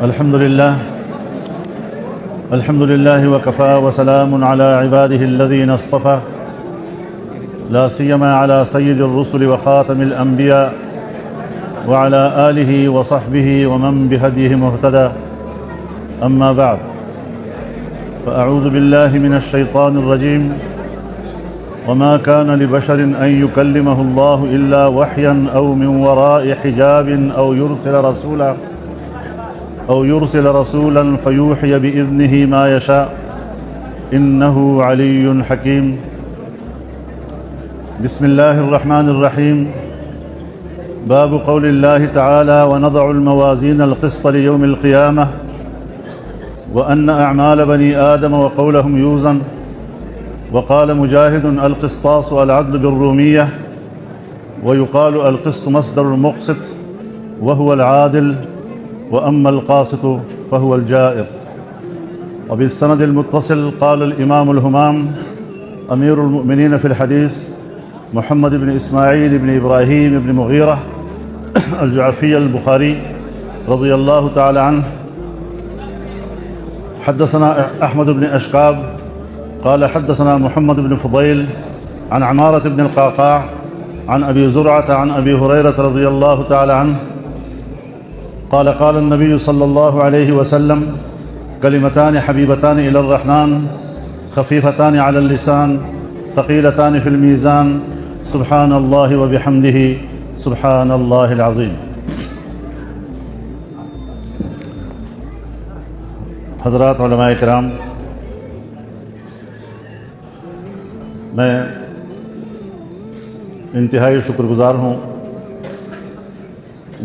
الحمد لله وكفى وسلام على عباده الذين اصطفى لا سيما على سيد الرسل وخاتم الأنبياء وعلى آله وصحبه ومن بهديه مهتدى. أما بعد، فأعوذ بالله من الشيطان الرجيم. وما كان لبشر أن يكلمه الله إلا وحيا أو من وراء حجاب أو يرسل رسولا فيوحي بإذنه ما يشاء إنه علي حكيم. بسم الله الرحمن الرحيم. باب قول الله تعالى: ونضع الموازين القسط ليوم القيامة وأن أعمال بني آدم وقولهم يوزن. وقال مجاهد: القسطاس العدل بالرومية، ويقال القسط مصدر المقسط وهو العادل، وأما القاسط فهو الجائر. وبالسند المتصل قال الإمام الهمام أمير المؤمنين في الحديث محمد بن إسماعيل بن إبراهيم بن مغيرة الجعفي البخاري رضي الله تعالى عنه: حدثنا أحمد بن أشقاب قال حدثنا محمد بن فضيل عن عمارة بن القعقاع عن أبي زرعة عن أبي هريرة رضي الله تعالى عنه قال: قال النبي صلى الله عليه وسلم: كلمتان حبيبتان إلى الرحمن خفيفتان على اللسان ثقيلتان في الميزان سبحان الله وبحمده سبحان الله العظيم. حضرات علماء کرام، میں انتہائی شکر گزار ہوں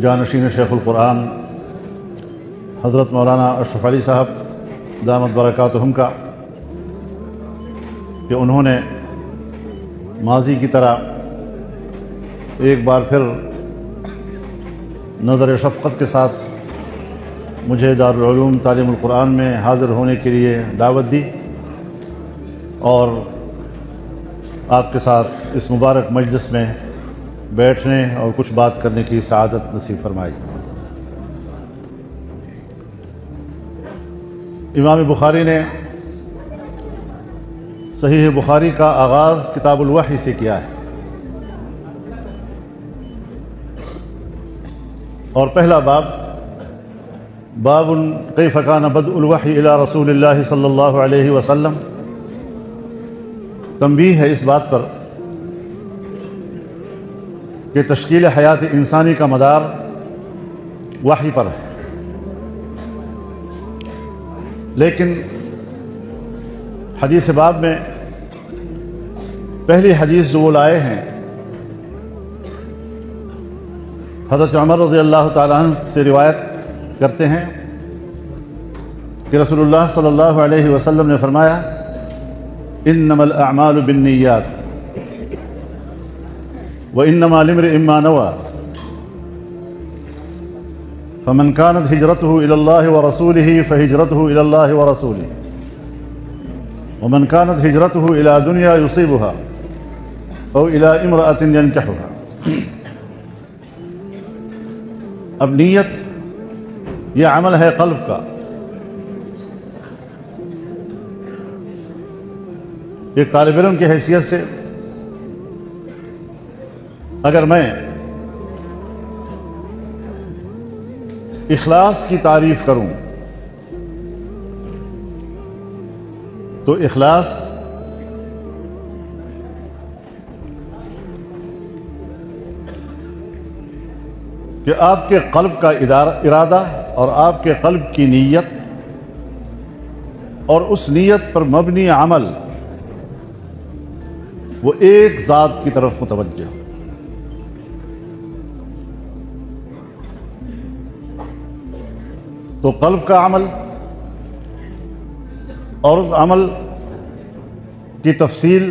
جانشین شیخ القرآن حضرت مولانا اشرف علی صاحب دامت برکاتہم کا کہ انہوں نے ماضی کی طرح ایک بار پھر نظر شفقت کے ساتھ مجھے دارالعلوم تعلیم القرآن میں حاضر ہونے کے لیے دعوت دی اور آپ کے ساتھ اس مبارک مجلس میں بیٹھنے اور کچھ بات کرنے کی سعادت نصیب فرمائی۔ امام بخاری نے صحیح بخاری کا آغاز کتاب الوحی سے کیا ہے، اور پہلا باب کیف کان بدء الوحی الی رسول اللہ صلی اللہ علیہ وسلم تنبیہ ہے اس بات پر کہ تشکیل حیات انسانی کا مدار وحی پر ہے، لیکن حدیث باب میں پہلی حدیث جو وہ لائے ہیں حضرت عمر رضی اللہ تعالیٰ عنہ سے روایت کرتے ہیں کہ رسول اللہ صلی اللہ علیہ وسلم نے فرمایا: انما الاعمال بالنیات وانما لامرئ ما نوى فمن كانت هجرته الى الله ورسوله فهجرته الى الله ورسوله ومن كانت هجرته الى دنيا يصيبها او الى امرأة ينكحها۔ اب نیت یہ عمل ہے قلب کا، ایک طالب علم کی حیثیت سے اگر میں اخلاص کی تعریف کروں تو اخلاص کہ آپ کے قلب کا ارادہ اور آپ کے قلب کی نیت اور اس نیت پر مبنی عمل وہ ایک ذات کی طرف متوجہ۔ تو قلب کا عمل اور اس عمل کی تفصیل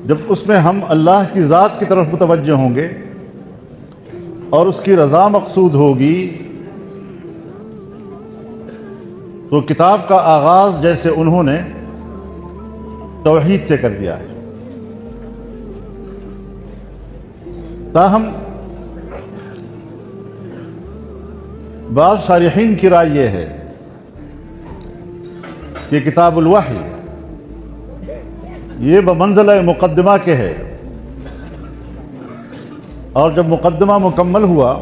جب اس میں ہم اللہ کی ذات کی طرف متوجہ ہوں گے اور اس کی رضا مقصود ہوگی تو کتاب کا آغاز جیسے انہوں نے توحید سے کر دیا ہے، تاہم بعض شارحین کی رائے یہ ہے کہ کتاب الوحی یہ بمنزلہ مقدمہ کے ہے، اور جب مقدمہ مکمل ہوا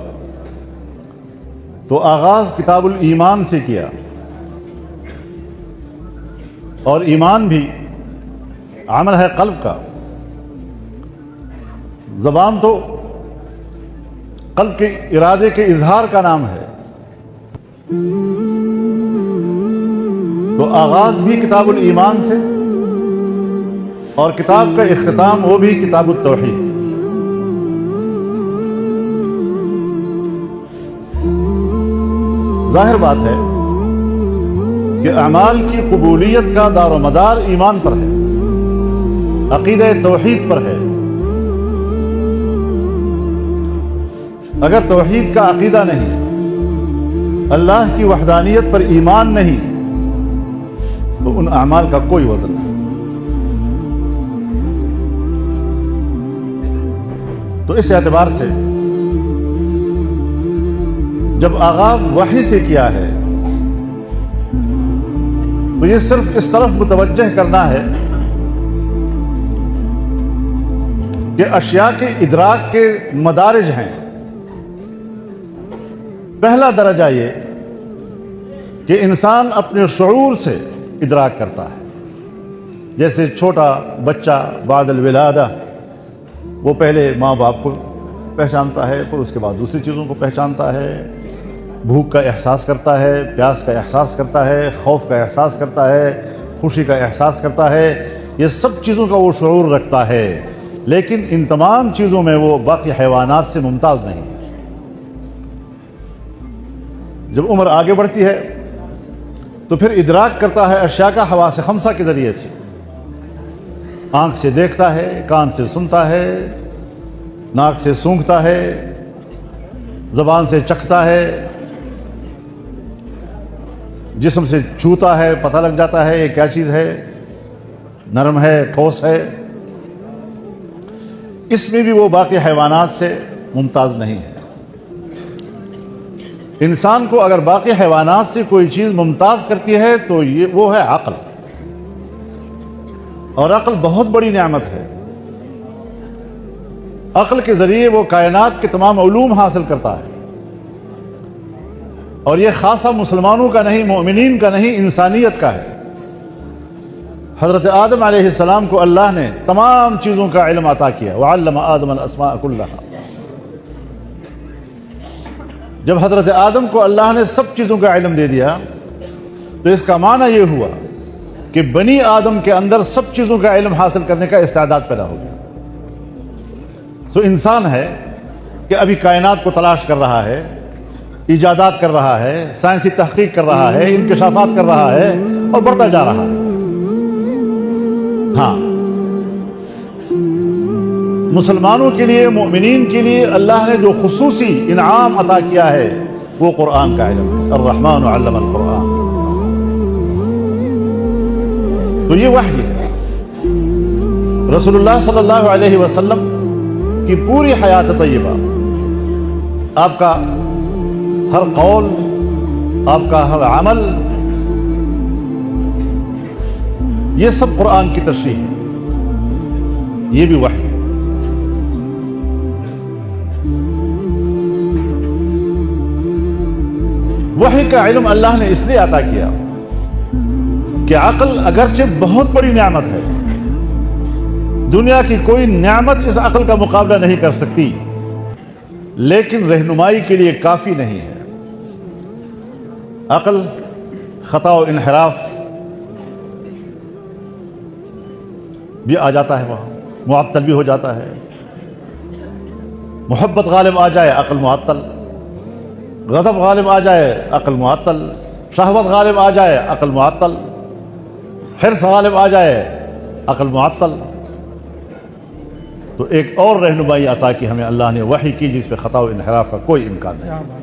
تو آغاز کتاب الایمان سے کیا، اور ایمان بھی عمل ہے قلب کا۔ زبان تو قلب کے ارادے کے اظہار کا نام ہے، تو آغاز بھی کتاب الایمان سے، اور کتاب کا اختتام وہ بھی کتاب التوحید۔ ظاہر بات ہے کہ اعمال کی قبولیت کا دار و مدار ایمان پر ہے، عقیدہ توحید پر ہے۔ اگر توحید کا عقیدہ نہیں، اللہ کی وحدانیت پر ایمان نہیں، تو ان اعمال کا کوئی وزن نہیں۔ تو اس اعتبار سے جب آغاز وحی سے کیا ہے تو یہ صرف اس طرف متوجہ کرنا ہے کہ اشیاء کے ادراک کے مدارج ہیں۔ پہلا درجہ یہ کہ انسان اپنے شعور سے ادراک کرتا ہے، جیسے چھوٹا بچہ بعد الولادہ وہ پہلے ماں باپ کو پہچانتا ہے، پھر اس کے بعد دوسری چیزوں کو پہچانتا ہے، بھوک کا احساس کرتا ہے، پیاس کا احساس کرتا ہے، خوف کا احساس کرتا ہے، خوشی کا احساس کرتا ہے۔ یہ سب چیزوں کا وہ شعور رکھتا ہے، لیکن ان تمام چیزوں میں وہ باقی حیوانات سے ممتاز نہیں۔ جب عمر آگے بڑھتی ہے تو پھر ادراک کرتا ہے اشیاء کا حواس خمسہ کے ذریعے سے، آنکھ سے دیکھتا ہے، کان سے سنتا ہے، ناک سے سونگھتا ہے، زبان سے چکھتا ہے، جسم سے چھوتا ہے، پتہ لگ جاتا ہے یہ کیا چیز ہے، نرم ہے، ٹھوس ہے۔ اس میں بھی وہ باقی حیوانات سے ممتاز نہیں ہے۔ انسان کو اگر باقی حیوانات سے کوئی چیز ممتاز کرتی ہے تو وہ ہے عقل، اور عقل بہت بڑی نعمت ہے۔ عقل کے ذریعے وہ کائنات کے تمام علوم حاصل کرتا ہے، اور یہ خاصہ مسلمانوں کا نہیں، مومنین کا نہیں، انسانیت کا ہے۔ حضرت آدم علیہ السلام کو اللہ نے تمام چیزوں کا علم عطا کیا، وعلم آدم الاسماء کلھا۔ جب حضرت آدم کو اللہ نے سب چیزوں کا علم دے دیا تو اس کا معنی یہ ہوا کہ بنی آدم کے اندر سب چیزوں کا علم حاصل کرنے کا استعداد پیدا ہو گیا۔ سو انسان ہے کہ ابھی کائنات کو تلاش کر رہا ہے، ایجادات کر رہا ہے، سائنسی تحقیق کر رہا ہے، انکشافات کر رہا ہے، اور بڑھتا جا رہا ہے۔ ہاں، مسلمانوں کے لیے، مومنین کے لیے اللہ نے جو خصوصی انعام عطا کیا ہے وہ قرآن کا علم ہے۔ الرحمن علم القرآن، تو یہ وحی ہے۔ رسول اللہ صلی اللہ علیہ وسلم کی پوری حیات طیبہ، آپ کا ہر قول، آپ کا ہر عمل، یہ سب قرآن کی تشریح ہے، یہ بھی وحی ہے۔ وحی کا علم اللہ نے اس لیے عطا کیا کہ عقل اگرچہ بہت بڑی نعمت ہے، دنیا کی کوئی نعمت اس عقل کا مقابلہ نہیں کر سکتی، لیکن رہنمائی کے لیے کافی نہیں ہے۔ عقل خطا و انحراف بھی آ جاتا ہے، وہاں معطل بھی ہو جاتا ہے۔ محبت غالب آ جائے، عقل معطل، غضب غالب آ جائے، عقل معطل، شہوت غالب آ جائے، عقل معطل، حرص غالب آ جائے، عقل معطل۔ تو ایک اور رہنمائی عطا کی ہمیں اللہ نے، وحی کی، جس پہ خطا و انحراف کا کوئی امکان نہیں۔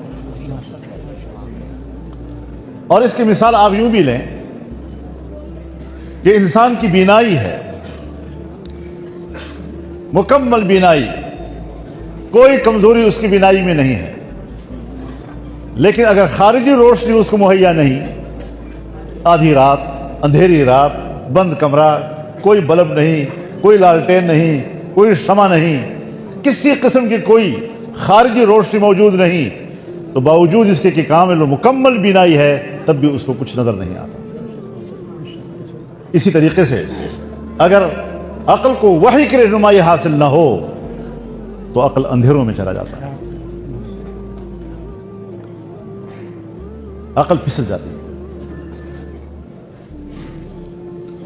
اور اس کی مثال آپ یوں بھی لیں کہ انسان کی بینائی ہے، مکمل بینائی، کوئی کمزوری اس کی بینائی میں نہیں ہے، لیکن اگر خارجی روشنی اس کو مہیا نہیں، آدھی رات، اندھیری رات، بند کمرہ، کوئی بلب نہیں، کوئی لالٹین نہیں، کوئی شمع نہیں، کسی قسم کی کوئی خارجی روشنی موجود نہیں، تو باوجود اس کے کہ کامل و مکمل بینائی ہے تب بھی اس کو کچھ نظر نہیں آتا۔ اسی طریقے سے اگر عقل کو وحی کی رہنمائی حاصل نہ ہو تو عقل اندھیروں میں چلا جاتا ہے، عقل پھسل جاتی ہے۔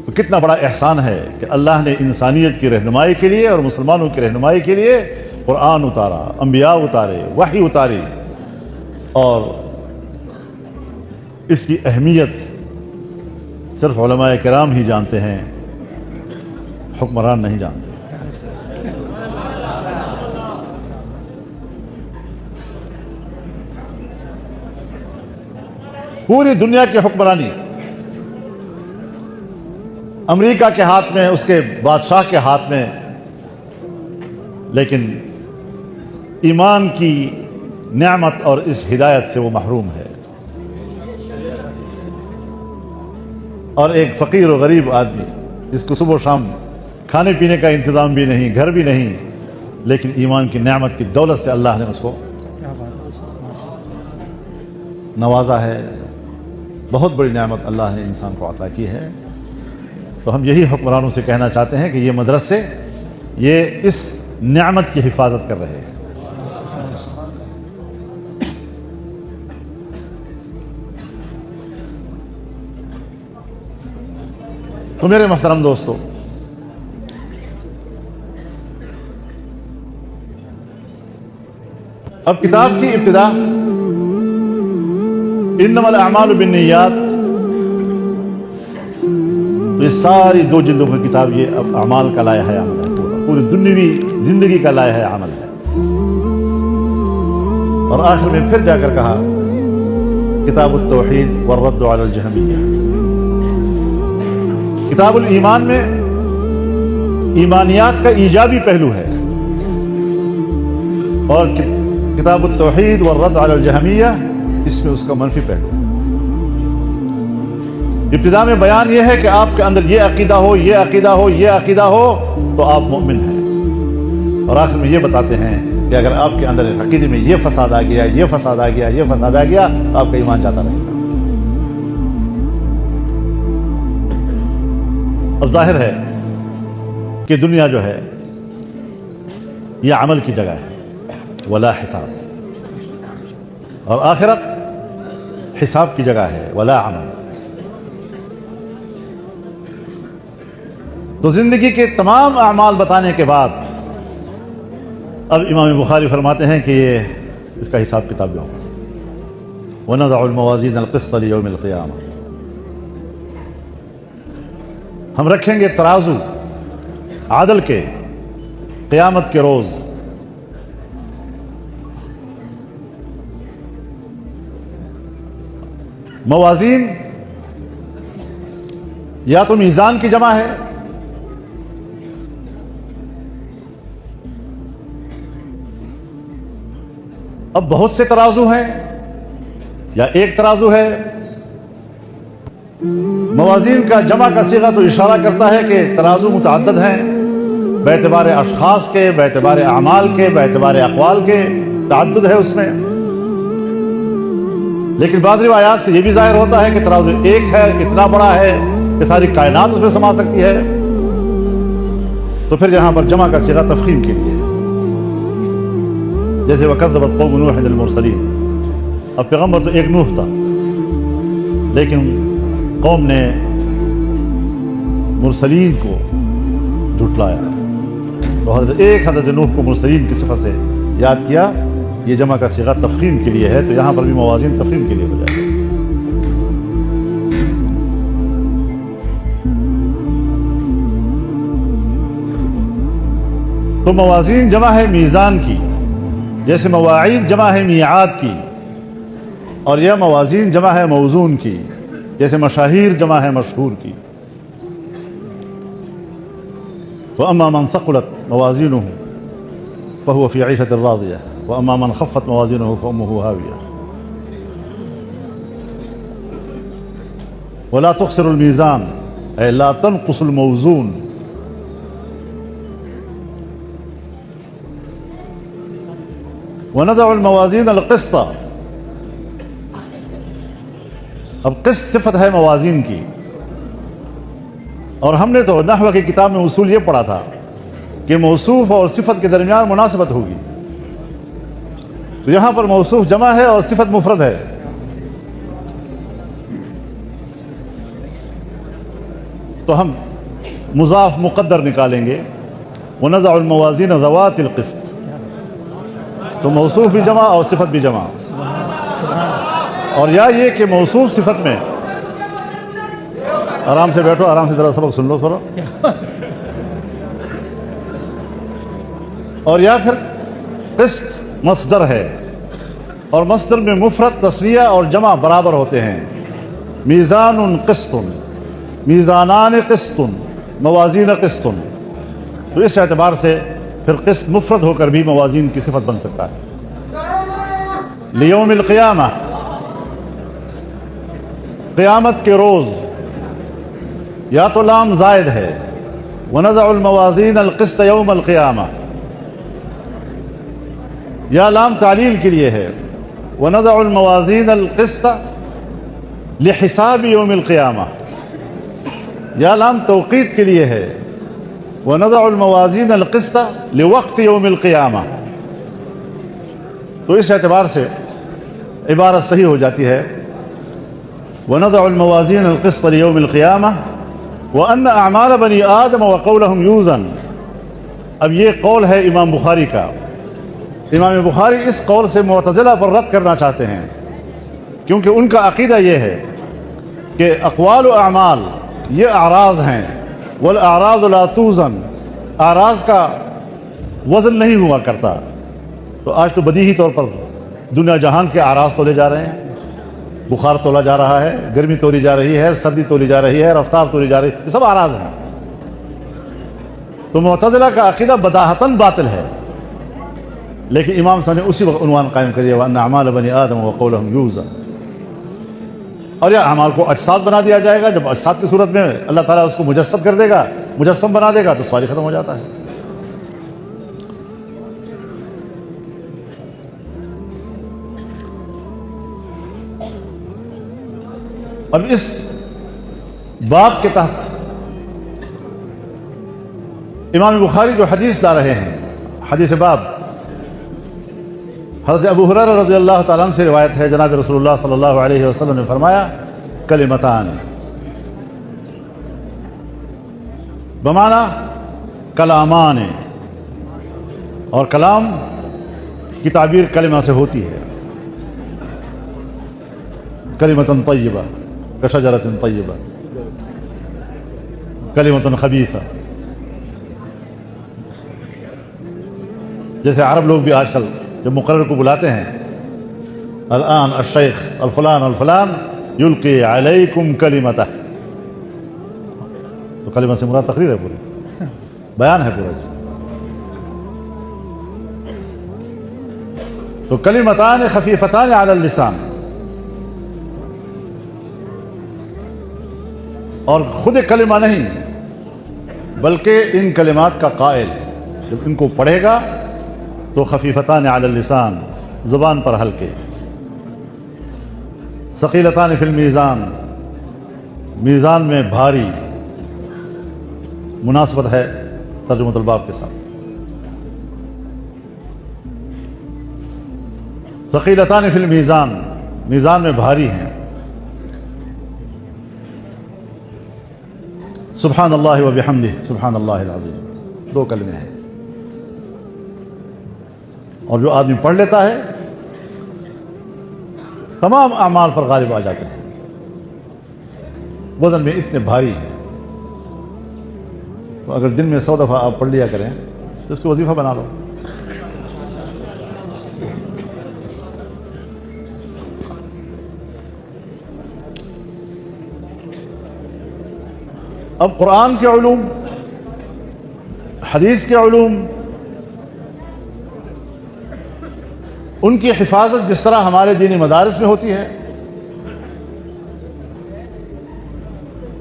تو کتنا بڑا احسان ہے کہ اللہ نے انسانیت کی رہنمائی کے لیے اور مسلمانوں کی رہنمائی کے لیے قرآن اتارا، انبیاء اتارے، وحی اتاری، اور اس کی اہمیت صرف علماء کرام ہی جانتے ہیں، حکمران نہیں جانتے۔ پوری دنیا کی حکمرانی امریکہ کے ہاتھ میں، اس کے بادشاہ کے ہاتھ میں، لیکن ایمان کی نعمت اور اس ہدایت سے وہ محروم ہے۔ اور ایک فقیر و غریب آدمی جس کو صبح و شام کھانے پینے کا انتظام بھی نہیں، گھر بھی نہیں، لیکن ایمان کی نعمت کی دولت سے اللہ نے اس کو نوازا ہے۔ بہت بڑی نعمت اللہ نے انسان کو عطا کی ہے۔ تو ہم یہی حکمرانوں سے کہنا چاہتے ہیں کہ یہ مدرسے یہ اس نعمت کی حفاظت کر رہے ہیں۔ تو میرے محترم دوستو، اب کتاب کی ابتدا انما الاعمال بالنیات، تو یہ ساری 2 جلدوں کی کتاب یہ اب اعمال کا لائحہ عمل ہے، پوری دنیوی زندگی کا لائحہ عمل ہے۔ اور آخر میں پھر جا کر کہا کتاب التوحید والرد علی الجہمیہ۔ کتاب الایمان میں ایمانیات کا ایجابی پہلو ہے، اور کتاب التوحید والرد علی الجہمیہ اس میں اس کا منفی پہلو ہے۔ ابتدا میں بیان یہ ہے کہ آپ کے اندر یہ عقیدہ ہو، یہ عقیدہ ہو، یہ عقیدہ ہو تو آپ مومن ہیں، اور آخر میں یہ بتاتے ہیں کہ اگر آپ کے اندر عقیدے میں یہ فساد آ گیا، یہ فساد آ گیا، یہ فساد آ گیا، آپ کا ایمان جاتا رہے گا۔ اب ظاہر ہے کہ دنیا جو ہے یہ عمل کی جگہ ہے، ولا حساب، اور آخرت حساب کی جگہ ہے، ولا عمل۔ تو زندگی کے تمام اعمال بتانے کے بعد اب امام بخاری فرماتے ہیں کہ یہ اس کا حساب کتاب جو ہوگا، وَنَضَعُ الْمَوَازِينَ الْقِسْطَ لِيَوْمِ الْقِيَامَةِ، ہم رکھیں گے ترازو عدل کے قیامت کے روز۔ موازین یا تو میزان کی جمع ہے، اب بہت سے ترازو ہیں یا ایک ترازو ہے۔ موازین کا جمع کا صیغہ تو اشارہ کرتا ہے کہ ترازو متعدد ہیں، باعتبار اشخاص کے، باعتبار اعمال کے، باعتبار اقوال کے تعدد ہے اس میں۔ لیکن بعض روایات سے یہ بھی ظاہر ہوتا ہے کہ ترازو ایک ہے، اتنا بڑا ہے کہ ساری کائنات اس میں سما سکتی ہے۔ تو پھر یہاں پر جمع کا صیغہ تفخیم کے لیے، جیسے وَكَذَّبَتْ قَوْمُ نُوحٍ الْمُرْسَلِينَ، اب پیغمبر تو ایک نوح تھا، لیکن قوم نے مرسلین کو جھٹلایا، تو حضرت نوح کو مرسلین کی صفت سے یاد کیا۔ یہ جمع کا صیغہ تفخیم کے لیے ہے، تو یہاں پر بھی موازین تفخیم کے لیے ہو جائے گا۔ تو موازین جمع ہے میزان کی، جیسے مواعید جمع ہے میعاد کی، اور یہ موازین جمع ہے موزون کی، جیسے مشاہیر جمع ہے مشہور کی۔ وَأَمَّا مَنْ ثَقُلَتْ مَوَازِينُهُ فَهُوَ فِي عِيشَةٍ رَاضِيَةٍ وَأَمَّا مَنْ خَفَّتْ مَوَازِينُهُ فَأُمُّهُ هَاوِيَةٌ۔ ولا تخسر المیزان اے لا تنقص الموزون. وَنَضَعُ الْمَوَازِينَ الْقِسْطَ. اب قسط صفت ہے موازین کی، اور ہم نے تو نحو کی کتاب میں اصول یہ پڑھا تھا کہ موصوف اور صفت کے درمیان مناسبت ہوگی. تو یہاں پر موصوف جمع ہے اور صفت مفرد ہے. تو ہم مضاف مقدر نکالیں گے. وَنَضَعُ الْمَوَازِينَ ذَوَاتِ الْقِسْطِ. تو موصوف بھی جمع اور صفت بھی جمع. اور یا یہ کہ موصوف صفت میں، آرام سے بیٹھو، آرام سے ذرا سبق سن لو تھوڑا. اور یا پھر قسط مصدر ہے، اور مصدر میں مفرد تثنیہ اور جمع برابر ہوتے ہیں. میزان قسط، میزانان قسط، موازین قسط. تو اس اعتبار سے پھر قسط مفرد ہو کر بھی موازین کی صفت بن سکتا ہے. لیوم القیامہ، قیامت کے روز. یا تو لام زائد ہے، وَنَضَعُ الْمَوَازِينَ الْقِسْطَ يَوْمَ الْقِيَامَةِ. یا لام تعلیل کے لیے ہے، وَنَضَعُ الْمَوَازِينَ الْقِسْطَ لِحِسَابِ يَوْمِ الْقِيَامَةِ. یا لام توقیت کے لیے ہے، وَنَضَعُ الْمَوَازِينَ الْقِسْطَ لِوَقْتِ يَوْمِ الْقِيَامَةِ. تو اس اعتبار سے عبارت صحیح ہو جاتی ہے وَنَضَعُ الْمَوَازِينَ الْقِسْطَ لِيَوْمِ الْقِيَامَةِ وَأَنَّ أَعْمَالَ بَنِي آدَمَ وَقَوْلَهُمْ يُوزَنُ. اب یہ قول ہے امام بخاری کا. امام بخاری اس قول سے معتزلہ پر رد کرنا چاہتے ہیں، کیونکہ ان کا عقیدہ یہ ہے کہ اقوال و اعمال یہ اعراض ہیں. والاعراض لا توزن، اعراض کا وزن نہیں ہوا کرتا. تو آج تو بدیہی طور پر دنیا جہان کے اعراض تولے جا رہے ہیں. بخار تولا جا رہا ہے، گرمی تولی جا رہی ہے، سردی تولی جا رہی ہے، رفتار تولی جا رہی ہے. یہ سب اعراض ہیں. تو معتزلہ کا عقیدہ بداہتاً باطل ہے، لیکن امام صاحب نے اسی وقت عنوان قائم کر دیا وَأَنَّ أَعْمَالَ بَنِي آدَمَ وَقَوْلَهُمْ يُوزَنُ. اور یہ اعمال کو اجساد بنا دیا جائے گا. جب اجساد کی صورت میں اللہ تعالیٰ اس کو مجسد کر دے گا، مجسم بنا دے گا، تو سوال ختم ہو جاتا ہے. اب اس باب کے تحت امام بخاری جو حدیث لا رہے ہیں، حدیث باب، حضرت ابو ہریرہ رضی اللہ تعالیٰ عنہ سے روایت ہے، جناب رسول اللہ صلی اللہ علیہ وسلم نے فرمایا کلمتان، بمعنی کلامان. اور کلام کی تعبیر کلمہ سے ہوتی ہے. کلمۃ طیبہ کشجرۃ طیبہ، کلمۃ خبیثہ. جیسے عرب لوگ بھی آج کل جب مقرر کو بلاتے ہیں، الان الشیخ الفلان الفلان یلقی علیکم کلمتہ، تو کلمہ سے مراد تقریر ہے، پوری بیان ہے پورا. تو کلمتان خفیفتان علی اللسان. اور خود کلمہ نہیں، بلکہ ان کلمات کا قائل جب ان کو پڑھے گا تو خفیفتان علی اللسان، زبان پر ہلکے. ثقیلتان فی المیزان، میزان میں بھاری. مناسبت ہے ترجمۃ الباب کے ساتھ. ثقیلتان فی المیزان، میزان میں بھاری ہیں. سبحان اللہ و بحمدہ سبحان اللہ العظیم، دو کلمے ہیں. اور جو آدمی پڑھ لیتا ہے تمام اعمال پر غالب آ جاتے ہیں. وزن میں اتنے بھاری ہیں. تو اگر دن میں 100 دفعہ آپ پڑھ لیا کریں تو اس کو وظیفہ بنا لو. اب قرآن کے علوم، حدیث کے علوم، ان کی حفاظت جس طرح ہمارے دینی مدارس میں ہوتی ہے،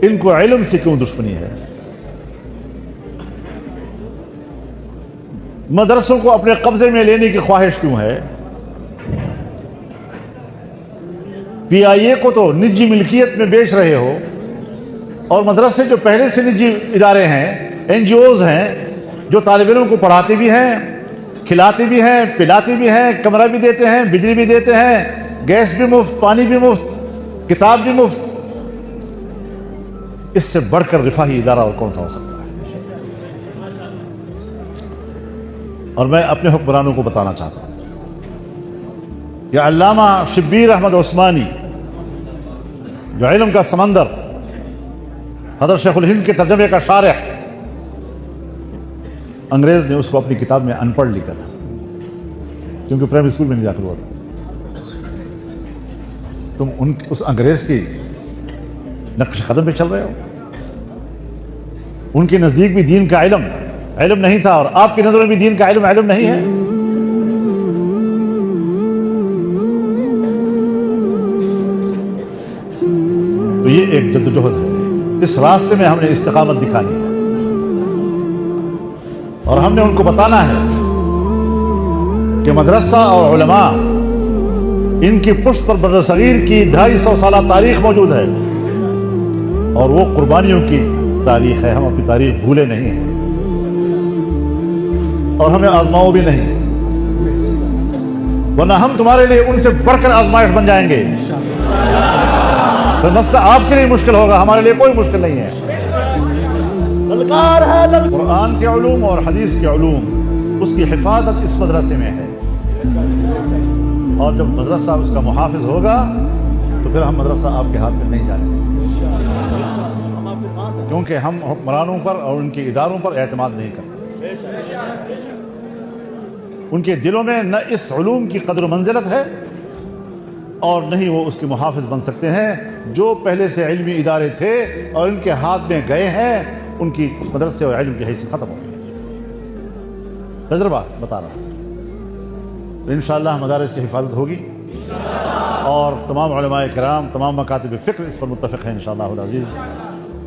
ان کو علم سے کیوں دشمنی ہے؟ مدرسوں کو اپنے قبضے میں لینے کی خواہش کیوں ہے؟ پی آئی اے کو تو نجی ملکیت میں بیچ رہے ہو، اور مدرسے جو پہلے سے نجی ادارے ہیں، این جی اوز ہیں، جو طالب علم کو پڑھاتے بھی ہیں، کھلاتے بھی ہیں، پلاتے بھی ہیں، کمرہ بھی دیتے ہیں، بجلی بھی دیتے ہیں، گیس بھی مفت، پانی بھی مفت، کتاب بھی مفت، اس سے بڑھ کر رفاہی ادارہ اور کون سا ہو سکتا ہے؟ اور میں اپنے حکمرانوں کو بتانا چاہتا ہوں، یہ علامہ شبیر احمد عثمانی جو علم کا سمندر، حضرت شیخ الہند کے ترجمے کا شارح، انگریز نے اس کو اپنی کتاب میں ان پڑھ لکھا تھا، کیونکہ پرائمری اسکول میں نہیں داخل ہوا تھا۔ تم اس انگریز کی نقش قدم پہ چل رہے ہو۔ ان کے نزدیک بھی دین کا علم نہیں تھا، اور آپ کی نظر میں بھی دین کا علم نہیں ہے۔ تو یہ ایک جدوجہد ہے، اس راستے میں ہم نے استقامت دکھانی ہے، اور ہم نے ان کو بتانا ہے کہ مدرسہ اور علماء، ان کی پشت پر برصغیر کی 250 سالہ تاریخ موجود ہے، اور وہ قربانیوں کی تاریخ ہے۔ ہم اپنی تاریخ بھولے نہیں ہیں، اور ہمیں آزماؤ بھی نہیں، ورنہ ہم تمہارے لیے ان سے بڑھ کر آزمائش بن جائیں گے۔ تو مسئلہ آپ کے لیے مشکل ہوگا، ہمارے لیے کوئی مشکل نہیں ہے۔ قرآن کے علوم اور حدیث کے علوم، اس کی حفاظت اس مدرسے میں ہے، اور جب مدرسہ اس کا محافظ ہوگا تو پھر ہم مدرسہ آپ کے ہاتھ میں نہیں جانے گے، کیونکہ ہم حکمرانوں پر اور ان کے اداروں پر اعتماد نہیں کرتے۔ ان کے دلوں میں نہ اس علوم کی قدر و منزلت ہے، اور نہ ہی وہ اس کے محافظ بن سکتے ہیں۔ جو پہلے سے علمی ادارے تھے اور ان کے ہاتھ میں گئے ہیں، ان کی مدرسے اور علم کی حیثیت ختم ہو گئی ہے۔ تجربہ بتا رہا ہوں، انشاءاللہ مدارس کی حفاظت ہوگی، اور تمام علماء کرام، تمام مکاتب فکر اس پر متفق ہیں انشاءاللہ العزیز۔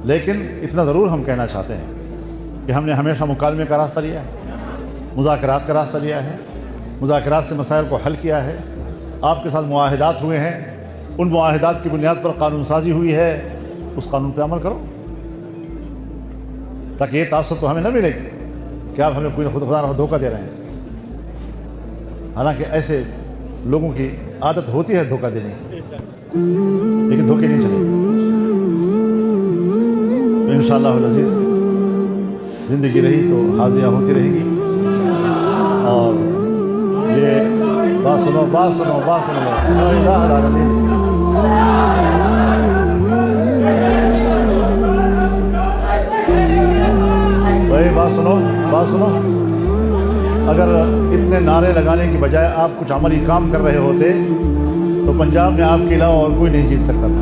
لیکن اتنا ضرور ہم کہنا چاہتے ہیں کہ ہم نے ہمیشہ مکالمے کا راستہ لیا ہے، مذاکرات کا راستہ لیا ہے، مذاکرات سے مسائل کو حل کیا ہے۔ آپ کے ساتھ معاہدات ہوئے ہیں، ان معاہدات کی بنیاد پر قانون سازی ہوئی ہے، اس قانون پہ عمل کرو، تاکہ یہ تاثر تو ہمیں نہ ملے کہ آپ ہمیں کوئی خدا نہ دھوکہ دے رہے ہیں۔ حالانکہ ایسے لوگوں کی عادت ہوتی ہے دھوکہ دینے کی، لیکن دھوکے نہیں چلے گی۔ تو انشاءاللہ العزیز زندگی رہی تو حاضریاں ہوتی رہیں گی، اور یہ بات سنو لا الہ الا اللہ۔ بھائی بات سنو، اگر اتنے نعرے لگانے کی بجائے آپ کچھ عملی کام کر رہے ہوتے تو پنجاب میں آپ کے علاوہ اور کوئی نہیں جیت سکتا تھا۔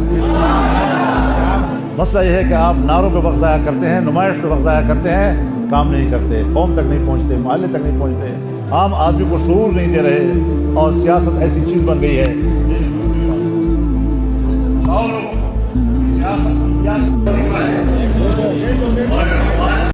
مسئلہ یہ ہے کہ آپ نعروں پہ وقت ضائع کرتے ہیں، نمائش پہ وقت ضائع کرتے ہیں، کام نہیں کرتے، قوم تک نہیں پہنچتے، محلے تک نہیں پہنچتے، عام آدمی کو شعور نہیں دے رہے، اور سیاست ایسی چیز بن گئی ہے